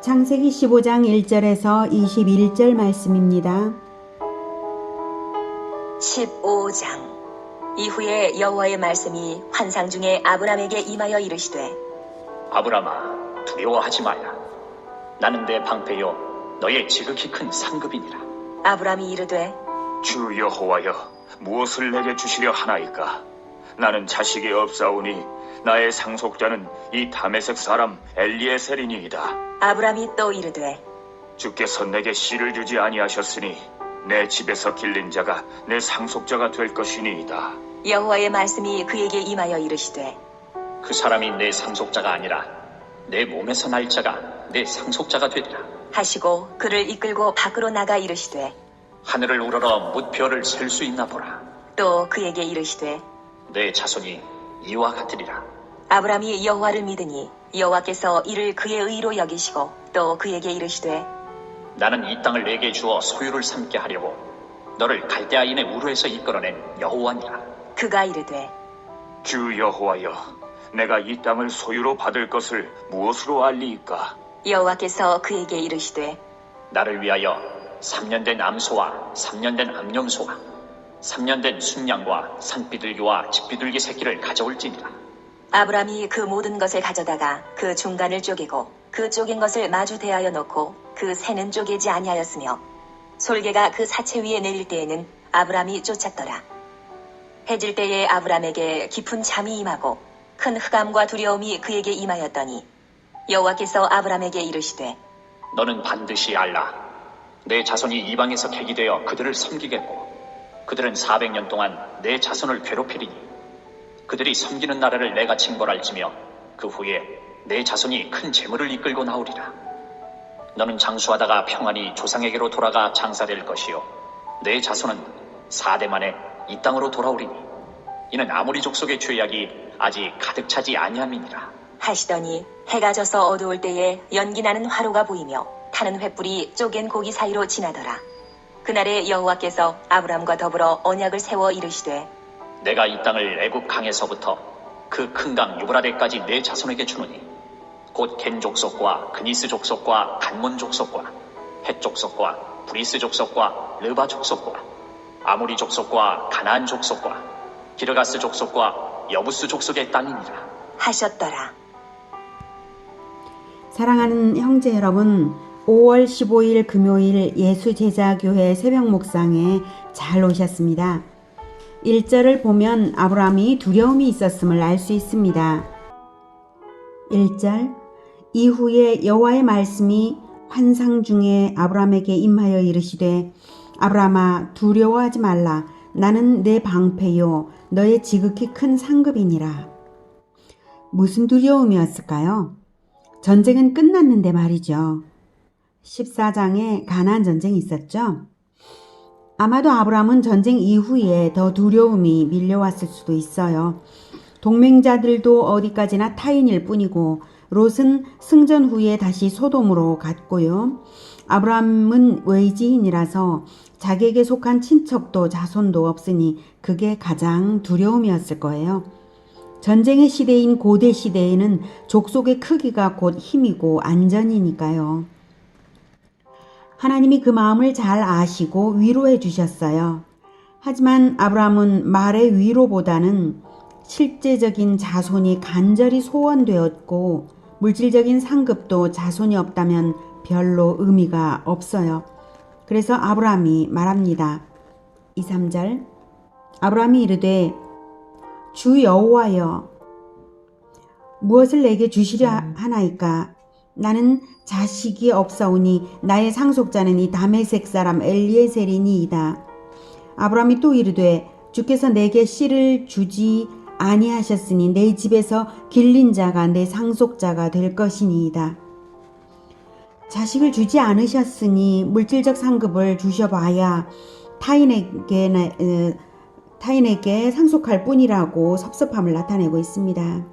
창세기 15장 1절에서 21절 말씀입니다. 15장 이후에 여호와의 말씀이 환상 중에 아브람에게 임하여 이르시되 아브라마, 두려워하지 말라. 나는 내 방패요 너의 지극히 큰 상급이니라. 아브람이 이르되 주 여호와여, 무엇을 내게 주시려 하나이까? 나는 자식이 없사오니 나의 상속자는 이 다메섹 사람 엘리에셀이니이다. 아브람이 또 이르되 주께서 내게 씨를 주지 아니하셨으니 내 집에서 길린 자가 내 상속자가 될 것이니이다. 여호와의 말씀이 그에게 임하여 이르시되 그 사람이 내 상속자가 아니라 내 몸에서 날 자가 내 상속자가 되리라. 하시고 그를 이끌고 밖으로 나가 이르시되 하늘을 우러러 뭇별을 셀 수 있나 보라. 또 그에게 이르시되 내 자손이 이와 같으리라. 아브람이 여호와를 믿으니 여호와께서 이를 그의 의로 여기시고 또 그에게 이르시되 나는 이 땅을 내게 주어 소유를 삼게 하려고 너를 갈대아인의 우르에서 이끌어낸 여호와니라. 그가 이르되 주 여호와여, 내가 이 땅을 소유로 받을 것을 무엇으로 알리이까? 여호와께서 그에게 이르시되 나를 위하여 3년 된 암소와 3년 된 암염소와 3년 된 순양과 산비둘기와 집비둘기 새끼를 가져올지니라. 아브람이 그 모든 것을 가져다가 그 중간을 쪼개고 그 쪼갠 것을 마주 대하여 놓고 그 새는 쪼개지 아니하였으며 솔개가 그 사체 위에 내릴 때에는 아브람이 쫓았더라. 해질 때에 아브람에게 깊은 잠이 임하고 큰 흑암과 두려움이 그에게 임하였더니 여호와께서 아브람에게 이르시되 너는 반드시 알라. 내 자손이 이방에서 객이 되어 그들을 섬기겠고 그들은 400년 동안 내 자손을 괴롭히리니 그들이 섬기는 나라를 내가 징벌할지며 그 후에 내 자손이 큰 재물을 이끌고 나오리라. 너는 장수하다가 평안히 조상에게로 돌아가 장사될 것이요 내 자손은 4대 만에 이 땅으로 돌아오리니 이는 아모리 족속의 죄악이 아직 가득 차지 아니함이니라. 하시더니 해가 져서 어두울 때에 연기나는 화로가 보이며 타는 횃불이 쪼갠 고기 사이로 지나더라. 그날에 여호와께서 아브람과 더불어 언약을 세워 이르시되 내가 이 땅을 애굽 강에서부터 그 큰 강 유브라데까지 내 자손에게 주노니 곧 겐 족속과 그니스 족속과 간몬 족속과 헷 족속과 브리스 족속과 르바 족속과 아모리 족속과 가나안 족속과 기르가스 족속과 여부스 족속의 땅이니라 하셨더라. 사랑하는 형제 여러분, 5월 15일 금요일 예수제자교회 새벽 묵상에 잘 오셨습니다. 1절을 보면 아브람이 두려움이 있었음을 알 수 있습니다. 1절 이후에 여호와의 말씀이 환상 중에 아브람에게 임하여 이르시되 아브람아 두려워하지 말라. 나는 내 방패요 너의 지극히 큰 상급이니라. 무슨 두려움이었을까요? 전쟁은 끝났는데 말이죠. 14장에 가나안 전쟁이 있었죠. 아마도 아브람은 전쟁 이후에 더 두려움이 밀려왔을 수도 있어요. 동맹자들도 어디까지나 타인일 뿐이고 롯은 승전 후에 다시 소돔으로 갔고요. 아브람은 외지인이라서 자기에게 속한 친척도 자손도 없으니 그게 가장 두려움이었을 거예요. 전쟁의 시대인 고대 시대에는 족속의 크기가 곧 힘이고 안전이니까요. 하나님이 그 마음을 잘 아시고 위로해 주셨어요. 하지만 아브람은 말의 위로보다는 실제적인 자손이 간절히 소원되었고 물질적인 상급도 자손이 없다면 별로 의미가 없어요. 그래서 아브람이 말합니다. 2, 3절 아브람이 이르되 주 여호와여 무엇을 내게 주시려 하나이까? 나는 자식이 없사오니 나의 상속자는 이 다메섹 사람 엘리에셀이니이다. 아브람이 또 이르되 주께서 내게 씨를 주지 아니하셨으니 내 집에서 길린 자가 내 상속자가 될 것이니이다. 자식을 주지 않으셨으니 물질적 상급을 주셔봐야 타인에게 상속할 뿐이라고 섭섭함을 나타내고 있습니다.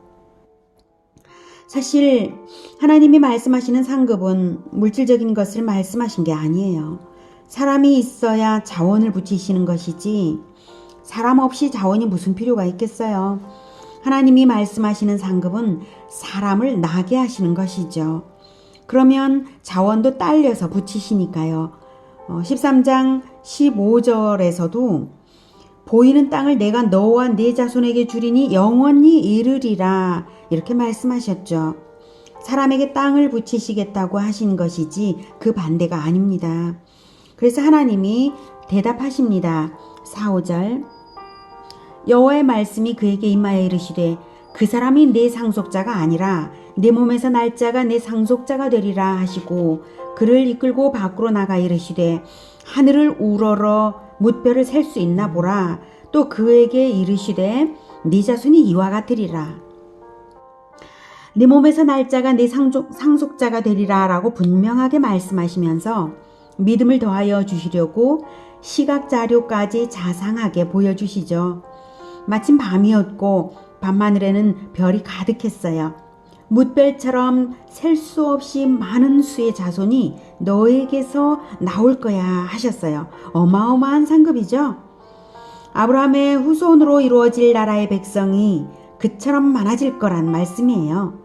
사실 하나님이 말씀하시는 상급은 물질적인 것을 말씀하신 게 아니에요. 사람이 있어야 자원을 붙이시는 것이지 사람 없이 자원이 무슨 필요가 있겠어요. 하나님이 말씀하시는 상급은 사람을 나게 하시는 것이죠. 그러면 자원도 딸려서 붙이시니까요. 13장 15절에서도 보이는 땅을 내가 너와 네 자손에게 주리니 영원히 이르리라 이렇게 말씀하셨죠. 사람에게 땅을 붙이시겠다고 하신 것이지 그 반대가 아닙니다. 그래서 하나님이 대답하십니다. 4, 5절 여호와의 말씀이 그에게 임하여 이르시되 그 사람이 내 상속자가 아니라 내 몸에서 날 자가 내 상속자가 되리라 하시고 그를 이끌고 밖으로 나가 이르시되 하늘을 우러러 뭇별을 셀 수 있나 보라. 또 그에게 이르시되 네 자손이 이와 같으리라. 네 몸에서 날 자가 네 상속자가 되리라 라고 분명하게 말씀하시면서 믿음을 더하여 주시려고 시각자료까지 자상하게 보여주시죠. 마침 밤이었고 밤하늘에는 별이 가득했어요. 뭇별처럼 셀 수 없이 많은 수의 자손이 너에게서 나올 거야 하셨어요. 어마어마한 상급이죠. 아브라함의 후손으로 이루어질 나라의 백성이 그처럼 많아질 거란 말씀이에요.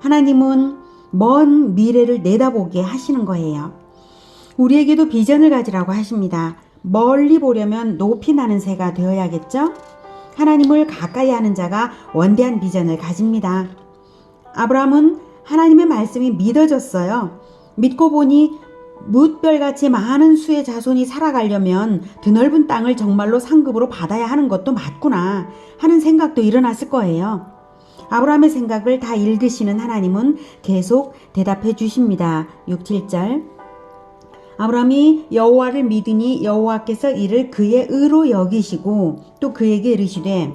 하나님은 먼 미래를 내다보게 하시는 거예요. 우리에게도 비전을 가지라고 하십니다. 멀리 보려면 높이 나는 새가 되어야겠죠? 하나님을 가까이 하는 자가 원대한 비전을 가집니다. 아브라함은 하나님의 말씀이 믿어졌어요. 믿고 보니 뭇별같이 많은 수의 자손이 살아가려면 드넓은 땅을 정말로 상급으로 받아야 하는 것도 맞구나 하는 생각도 일어났을 거예요. 아브라함의 생각을 다 읽으시는 하나님은 계속 대답해 주십니다. 6, 7절 아브라함이 여호와를 믿으니 여호와께서 이를 그의 의로 여기시고 또 그에게 이르시되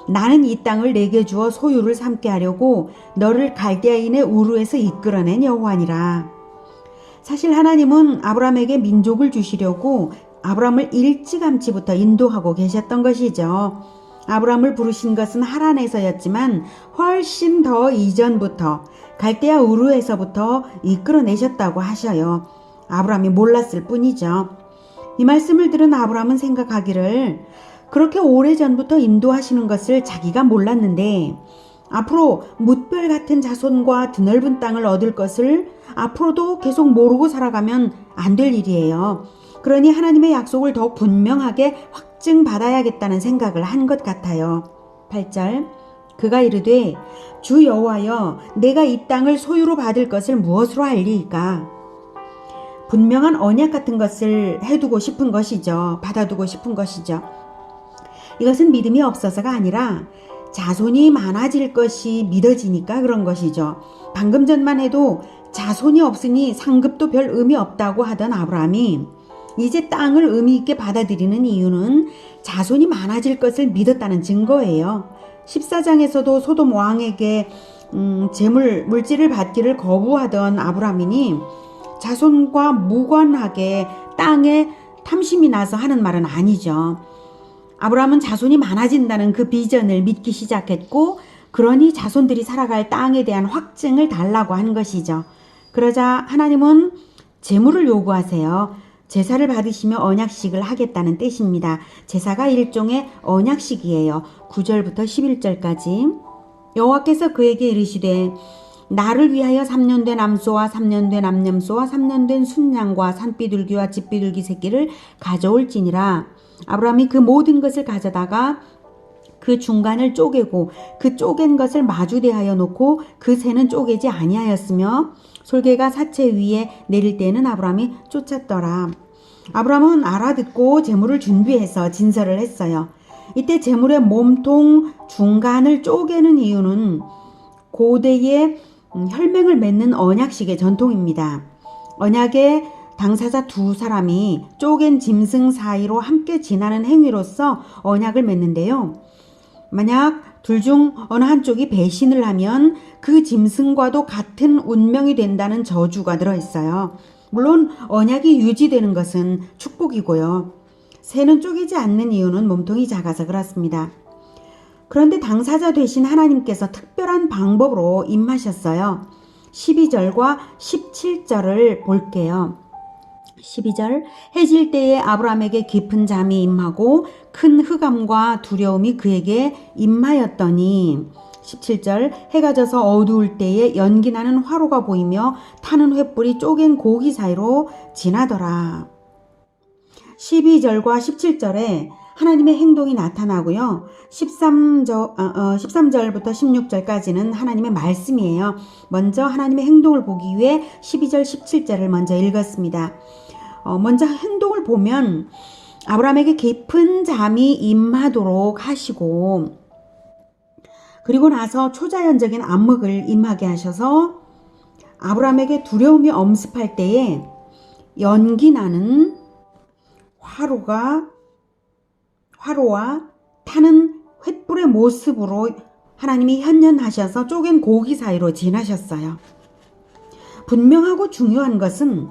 나는 이 땅을 내게 주어 소유를 삼게 하려고 너를 갈대아인의 우르에서 이끌어낸 여호와니라. 사실 하나님은 아브라함에게 민족을 주시려고 아브라함을 일찌감치부터 인도하고 계셨던 것이죠. 아브라함을 부르신 것은 하란에서였지만 훨씬 더 이전부터 갈대아 우르에서부터 이끌어내셨다고 하셔요. 아브라함이 몰랐을 뿐이죠. 이 말씀을 들은 아브라함은 생각하기를 그렇게 오래전부터 인도하시는 것을 자기가 몰랐는데 앞으로 뭇별 같은 자손과 드넓은 땅을 얻을 것을 앞으로도 계속 모르고 살아가면 안 될 일이에요. 그러니 하나님의 약속을 더 분명하게 확증받아야겠다는 생각을 한 것 같아요. 8절 그가 이르되 주 여호와여 내가 이 땅을 소유로 받을 것을 무엇으로 알리이까? 분명한 언약 같은 것을 해두고 싶은 것이죠. 받아두고 싶은 것이죠. 이것은 믿음이 없어서가 아니라 자손이 많아질 것이 믿어지니까 그런 것이죠. 방금 전만 해도 자손이 없으니 상급도 별 의미 없다고 하던 아브라함이 이제 땅을 의미 있게 받아들이는 이유는 자손이 많아질 것을 믿었다는 증거예요. 14장에서도 소돔 왕에게 물질을 받기를 거부하던 아브라함이니 자손과 무관하게 땅에 탐심이 나서 하는 말은 아니죠. 아브라함은 자손이 많아진다는 그 비전을 믿기 시작했고 그러니 자손들이 살아갈 땅에 대한 확증을 달라고 한 것이죠. 그러자 하나님은 제물을 요구하세요. 제사를 받으시며 언약식을 하겠다는 뜻입니다. 제사가 일종의 언약식이에요. 9절부터 11절까지 여호와께서 그에게 이르시되 나를 위하여 3년 된 암소와 3년 된 암염소와 3년 된 순양과 산비둘기와 집비둘기 새끼를 가져올지니라. 아브라함이 그 모든 것을 가져다가 그 중간을 쪼개고 그 쪼갠 것을 마주대하여 놓고 그 새는 쪼개지 아니하였으며 솔개가 사체 위에 내릴 때에는 아브라함이 쫓았더라. 아브라함은 알아듣고 제물을 준비해서 진설을 했어요. 이때 제물의 몸통 중간을 쪼개는 이유는 고대의 혈맹을 맺는 언약식의 전통입니다. 언약의 당사자 두 사람이 쪼갠 짐승 사이로 함께 지나는 행위로서 언약을 맺는데요. 만약 둘 중 어느 한쪽이 배신을 하면 그 짐승과도 같은 운명이 된다는 저주가 들어있어요. 물론 언약이 유지되는 것은 축복이고요. 새는 쪼개지 않는 이유는 몸통이 작아서 그렇습니다. 그런데 당사자 되신 하나님께서 특별한 방법으로 임하셨어요. 12절과 17절을 볼게요. 12절 해질 때에 아브라함에게 깊은 잠이 임하고 큰 흑암과 두려움이 그에게 임하였더니 17절 해가 져서 어두울 때에 연기 나는 화로가 보이며 타는 횃불이 쪼갠 고기 사이로 지나더라. 12절과 17절에 하나님의 행동이 나타나고요. 13절부터 16절까지는 하나님의 말씀이에요. 먼저 하나님의 행동을 보기 위해 12절, 17절을 먼저 읽었습니다. 먼저 행동을 보면 아브라함에게 깊은 잠이 임하도록 하시고, 그리고 나서 초자연적인 암흑을 임하게 하셔서 아브라함에게 두려움이 엄습할 때에 연기 나는 화로와 타는 횃불의 모습으로 하나님이 현현하셔서 쪼갠 고기 사이로 지나셨어요. 분명하고 중요한 것은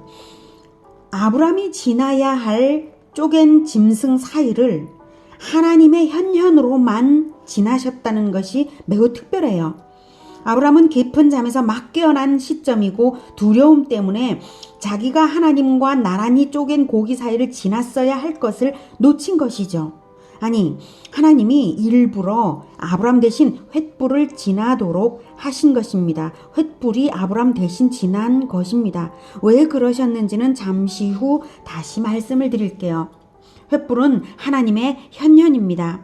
아브라함이 지나야 할 쪼갠 짐승 사이를 하나님의 현현으로만 지나셨다는 것이 매우 특별해요. 아브라함은 깊은 잠에서 막 깨어난 시점이고 두려움 때문에 자기가 하나님과 나란히 쪼갠 고기 사이를 지났어야 할 것을 놓친 것이죠. 아니, 하나님이 일부러 아브라함 대신 횃불을 지나도록 하신 것입니다. 횃불이 아브라함 대신 지난 것입니다. 왜 그러셨는지는 잠시 후 다시 말씀을 드릴게요. 횃불은 하나님의 현현입니다.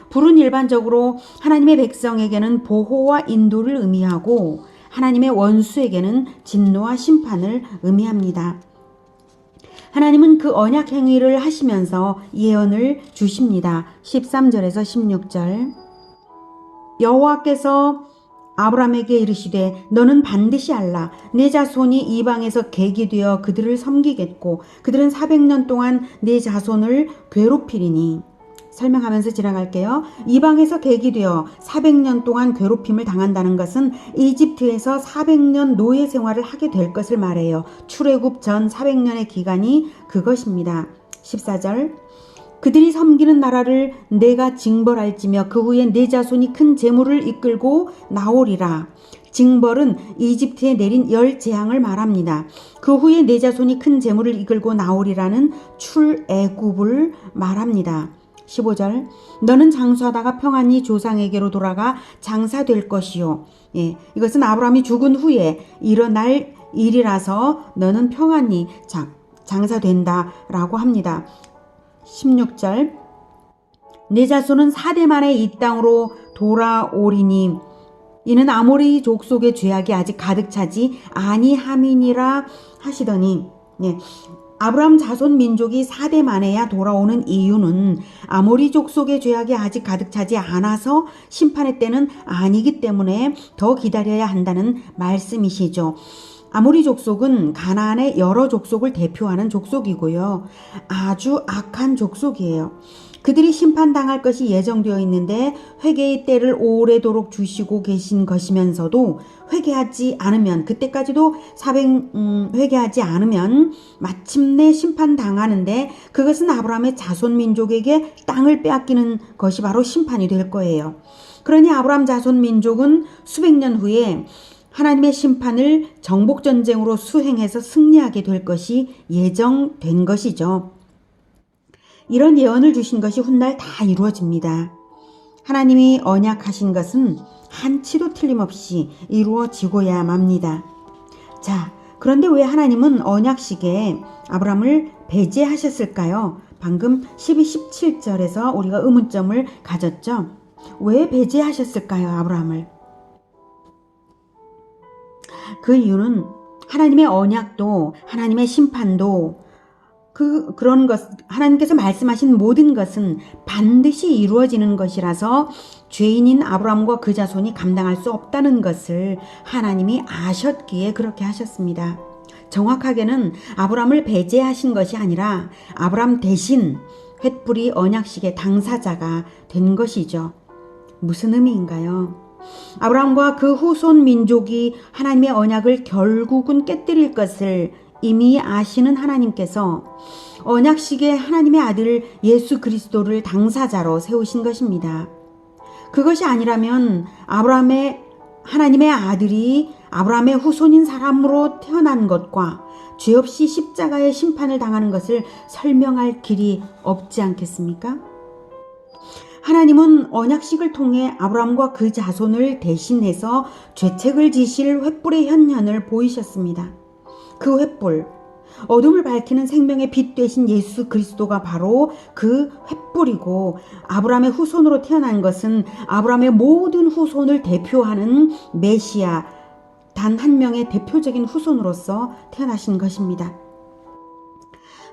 불은 일반적으로 하나님의 백성에게는 보호와 인도를 의미하고 하나님의 원수에게는 진노와 심판을 의미합니다. 하나님은 그 언약 행위를 하시면서 예언을 주십니다. 13절에서 16절. 여호와께서 아브라함에게 이르시되 너는 반드시 알라. 내 자손이 이방에서 객이 되어 그들을 섬기겠고 그들은 400년 동안 내 자손을 괴롭히리니. 설명하면서 지나갈게요. 이방에서 객이 되어 400년 동안 괴롭힘을 당한다는 것은 이집트에서 400년 노예 생활을 하게 될 것을 말해요. 출애굽 전 400년의 기간이 그것입니다. 14절. 그들이 섬기는 나라를 내가 징벌할지며 그 후에 내 자손이 큰 재물을 이끌고 나오리라. 징벌은 이집트에 내린 10재앙을 말합니다. 그 후에 내 자손이 큰 재물을 이끌고 나오리라는 출애굽을 말합니다. 15절. 너는 장수하다가 평안히 조상에게로 돌아가 장사될 것이요. 이것은 아브라함이 죽은 후에 일어날 일이라서 너는 평안히 장사된다라고 합니다. 16절. 내 자손은 4대 만에 이 땅으로 돌아오리니 이는 아모리 족속의 죄악이 아직 가득 차지 아니함이니라 하시더니, 아브라함 자손 민족이 4대 만에야 돌아오는 이유는 아모리 족속의 죄악이 아직 가득 차지 않아서 심판의 때는 아니기 때문에 더 기다려야 한다는 말씀이시죠. 아모리 족속은 가나안의 여러 족속을 대표하는 족속이고요. 아주 악한 족속이에요. 그들이 심판당할 것이 예정되어 있는데 회개의 때를 오래도록 주시고 계신 것이면서도 회개하지 않으면, 그때까지도 회개하지 않으면 마침내 심판당하는데 그것은 아브라함의 자손 민족에게 땅을 빼앗기는 것이 바로 심판이 될 거예요. 그러니 아브라함 자손 민족은 수백 년 후에 하나님의 심판을 정복전쟁으로 수행해서 승리하게 될 것이 예정된 것이죠. 이런 예언을 주신 것이 훗날 다 이루어집니다. 하나님이 언약하신 것은 한치도 틀림없이 이루어지고야 맙니다. 자, 그런데 왜 하나님은 언약식에 아브라함을 배제하셨을까요? 방금 12, 17절에서 우리가 의문점을 가졌죠? 왜 배제하셨을까요, 아브라함을? 그 이유는 하나님의 언약도 하나님의 심판도 그런 것, 하나님께서 말씀하신 모든 것은 반드시 이루어지는 것이라서 죄인인 아브라함과 그 자손이 감당할 수 없다는 것을 하나님이 아셨기에 그렇게 하셨습니다. 정확하게는 아브라함을 배제하신 것이 아니라 아브라함 대신 횃불이 언약식의 당사자가 된 것이죠. 무슨 의미인가요? 아브라함과 그 후손 민족이 하나님의 언약을 결국은 깨뜨릴 것을 이미 아시는 하나님께서 언약식에 하나님의 아들 예수 그리스도를 당사자로 세우신 것입니다. 그것이 아니라면 하나님의 아들이 아브라함의 후손인 사람으로 태어난 것과 죄 없이 십자가의 심판을 당하는 것을 설명할 길이 없지 않겠습니까? 하나님은 언약식을 통해 아브라함과 그 자손을 대신해서 죄책을 지실 횃불의 현현을 보이셨습니다. 그 횃불, 어둠을 밝히는 생명의 빛 되신 예수 그리스도가 바로 그 횃불이고, 아브라함의 후손으로 태어난 것은 아브라함의 모든 후손을 대표하는 메시아, 단 한 명의 대표적인 후손으로서 태어나신 것입니다.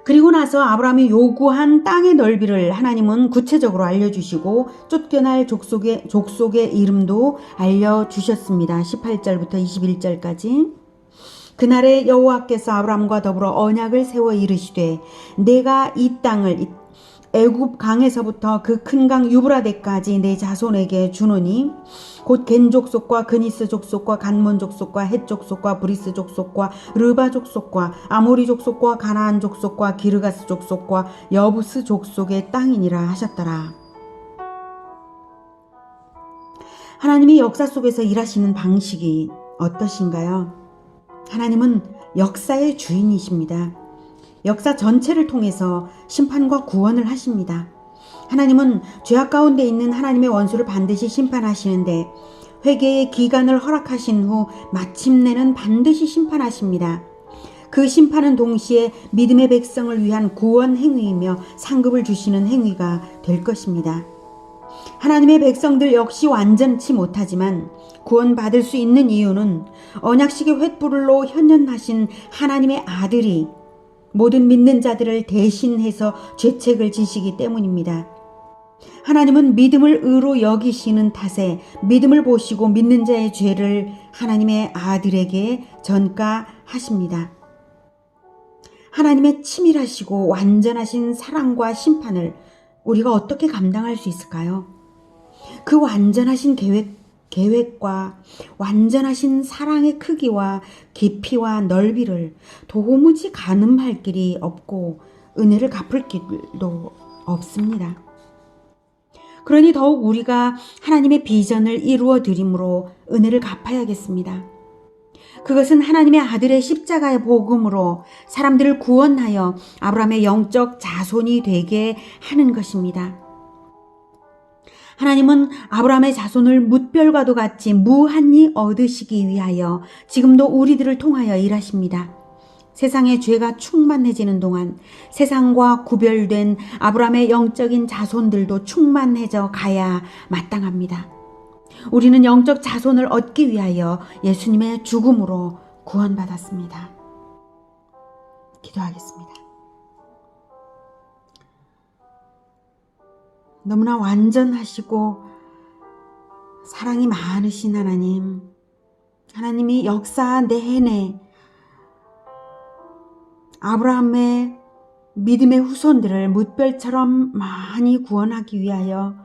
그리고 나서 아브라함이 요구한 땅의 넓이를 하나님은 구체적으로 알려주시고 쫓겨날 족속의 이름도 알려주셨습니다. 18절부터 21절까지. 그날에 여호와께서 아브라함과 더불어 언약을 세워 이르시되 내가 이 땅을 애굽 강에서부터 그 큰 강 유브라데까지 내 자손에게 주노니 곧 겐 족속과 그니스 족속과 간몬 족속과 헷 족속과 브리스 족속과 르바 족속과 아모리 족속과 가나안 족속과 기르가스 족속과 여부스 족속의 땅이니라 하셨더라. 하나님이 역사 속에서 일하시는 방식이 어떠신가요? 하나님은 역사의 주인이십니다. 역사 전체를 통해서 심판과 구원을 하십니다. 하나님은 죄악 가운데 있는 하나님의 원수를 반드시 심판하시는데 회개의 기간을 허락하신 후 마침내는 반드시 심판하십니다. 그 심판은 동시에 믿음의 백성을 위한 구원 행위이며 상급을 주시는 행위가 될 것입니다. 하나님의 백성들 역시 완전치 못하지만 구원받을 수 있는 이유는 언약식의 횃불로 현현하신 하나님의 아들이 모든 믿는 자들을 대신해서 죄책을 지시기 때문입니다. 하나님은 믿음을 의로 여기시는 탓에 믿음을 보시고 믿는 자의 죄를 하나님의 아들에게 전가하십니다. 하나님의 치밀하시고 완전하신 사랑과 심판을 우리가 어떻게 감당할 수 있을까요? 그 완전하신 계획과 완전하신 사랑의 크기와 깊이와 넓이를 도무지 가늠할 길이 없고 은혜를 갚을 길도 없습니다. 그러니 더욱 우리가 하나님의 비전을 이루어 드림으로 은혜를 갚아야겠습니다. 그것은 하나님의 아들의 십자가의 복음으로 사람들을 구원하여 아브라함의 영적 자손이 되게 하는 것입니다. 하나님은 아브라함의 자손을 뭇별과도 같이 무한히 얻으시기 위하여 지금도 우리들을 통하여 일하십니다. 세상의 죄가 충만해지는 동안 세상과 구별된 아브라함의 영적인 자손들도 충만해져 가야 마땅합니다. 우리는 영적 자손을 얻기 위하여 예수님의 죽음으로 구원받았습니다. 기도하겠습니다. 너무나 완전하시고 사랑이 많으신 하나님, 하나님이 역사 내내 아브라함의 믿음의 후손들을 뭇별처럼 많이 구원하기 위하여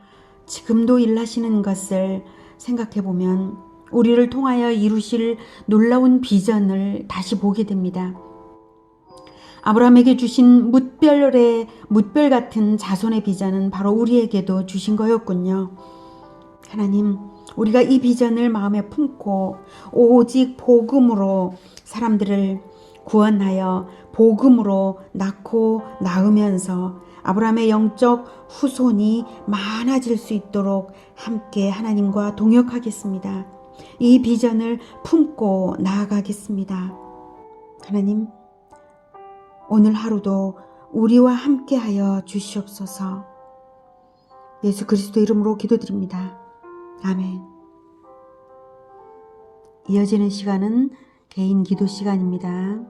지금도 일하시는 것을 생각해 보면 우리를 통하여 이루실 놀라운 비전을 다시 보게 됩니다. 아브라함에게 주신 뭇별 같은 자손의 비전은 바로 우리에게도 주신 거였군요. 하나님, 우리가 이 비전을 마음에 품고 오직 복음으로 사람들을 구원하여 복음으로 낳고 낳으면서 아브라함의 영적 후손이 많아질 수 있도록 함께 하나님과 동역하겠습니다. 이 비전을 품고 나아가겠습니다. 하나님, 오늘 하루도 우리와 함께하여 주시옵소서. 예수 그리스도 이름으로 기도드립니다. 아멘. 이어지는 시간은 개인 기도 시간입니다.